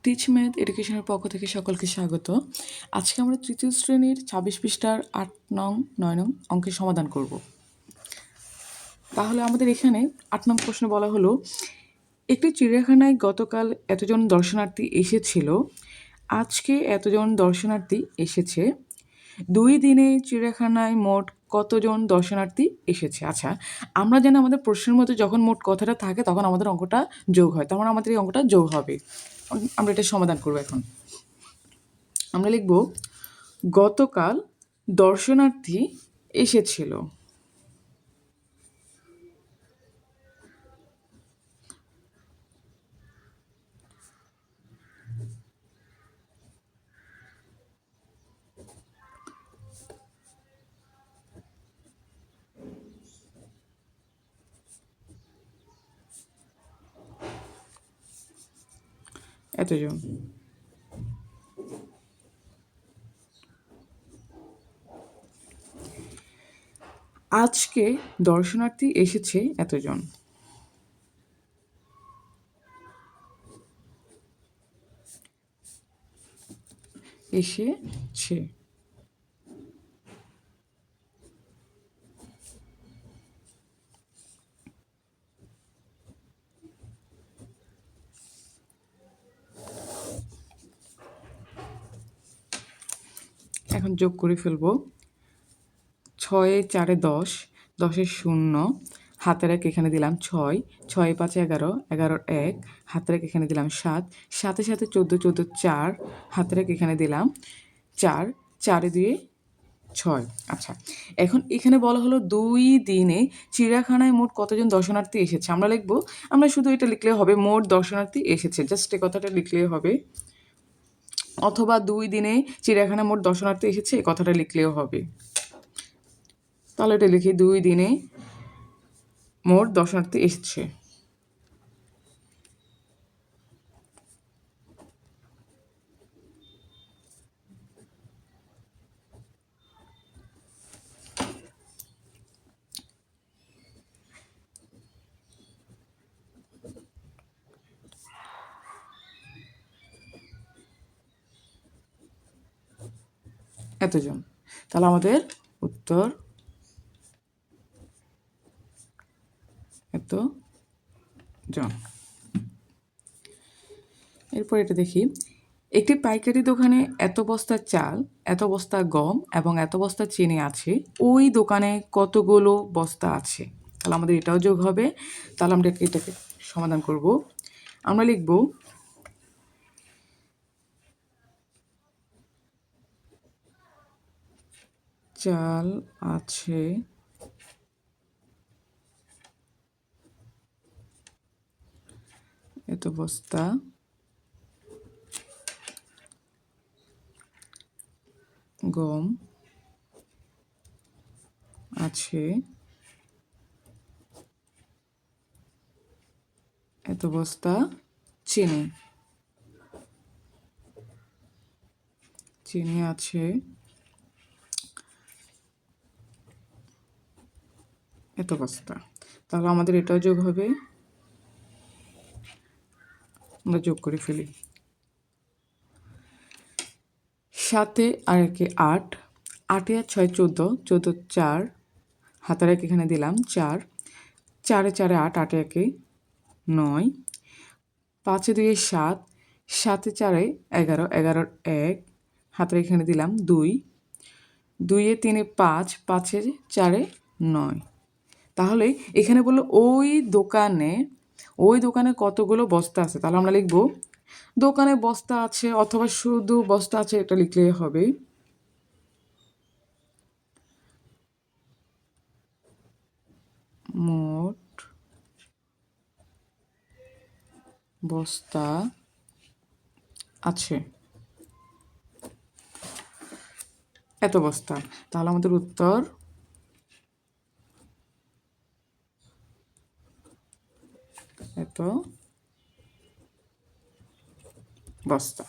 Teach math এডুকেশনের পক্ষ থেকে সকলকে স্বাগত। আজকে আমরা তৃতীয় শ্রেণীর ২৬ পৃষ্ঠার ৮ নং ৯ নং অঙ্কের সমাধান করব। তাহলে আমাদের এখানে ৮ নং প্রশ্ন বলা হলো, একটি চিড়িয়াখানায় গতকাল এতজন দর্শনার্থী এসেছিল, আজকে এতজন দর্শনার্থী এসেছে, ২ দিনে চিড়িয়াখানায় মোট কতজন দর্শনার্থী এসেছে। আচ্ছা, আমরা জানি আমাদের প্রশ্নের মধ্যে যখন মোট কথাটা থাকে তখন আমাদের অঙ্কটা যোগ হয়, তার মানে আমাদের এই অঙ্কটা যোগ হবে। আমরা এটা সমাধান করব। এখন আমরা লিখব গতকাল দর্শনার্থী এসেছিল, এতজন। আজকে দর্শনার্থী এসেছে এতজন। এসেছে। এখন যোগ করে ফেলবো। ৬ 4 10, 10 শূন্য, হাতের এক এখানে দিলাম 6, 6 5 11, 11 1, হাতের এক এখানে দিলাম 7, 7 সাথে 14, 14 4, হাতের এক এখানে দিলাম 4, 4 2 6। আচ্ছা, এখন এখানে বলা হলো 2 দিনে চিড়িয়াখানায় মোট কতজন দর্শনার্থী এসেছে। আমরা লিখবো, আমরা শুধু এটা লিখলে হবে মোট দর্শনার্থী এসেছে, জাস্ট এই কথাটা লিখলেই হবে, অথবা 2 দিনে চিড়িয়াখানায় মোট দর্শনার্থী এসেছে এই কথাটা লিখলেও হবে। তাহলে এটা লিখি, 2 দিনে মোট দর্শনার্থী এসেছে। এতজন। তাহলে আমাদের উত্তর এতজন। এরপর এটা দেখি, একটি পাইকারি দোকানে এত বস্তা চাল, এত বস্তা গম এবং এত বস্তা চিনি আছে, ওই দোকানে কতগুলো বস্তা আছে। তাহলে আমাদের এটাও যোগ হবে। তাহলে আমরা এটাকে সমাধান করব। আমরা লিখব চাল আছে এত বস্তা, গম আছে এত বস্তা, চিনি আছে এত বস্তা। তাহলে আমাদের এটাও যোগ হবে। আমরা যোগ করে ফেলি। 7 আর 1 8, 8 আর 6 14, 14 4, হাতের এক এখানে দিলাম 4, 4 4 8, 8 1 9, 5 2 7, 7 4 11, 11 1, হাতের এখানে দিলাম 2, 2 3 5, 5 4 9। তাহলে এখানে বললো ওই দোকানে কতগুলো বস্তা আছে। তাহলে আমরা লিখব দোকানে বস্তা আছে, অথবা শুধু বস্তা আছে এটা লিখলেই হবে। মোট বস্তা আছে এত বস্তা। তাহলে আমাদের উত্তর এত বস্তা।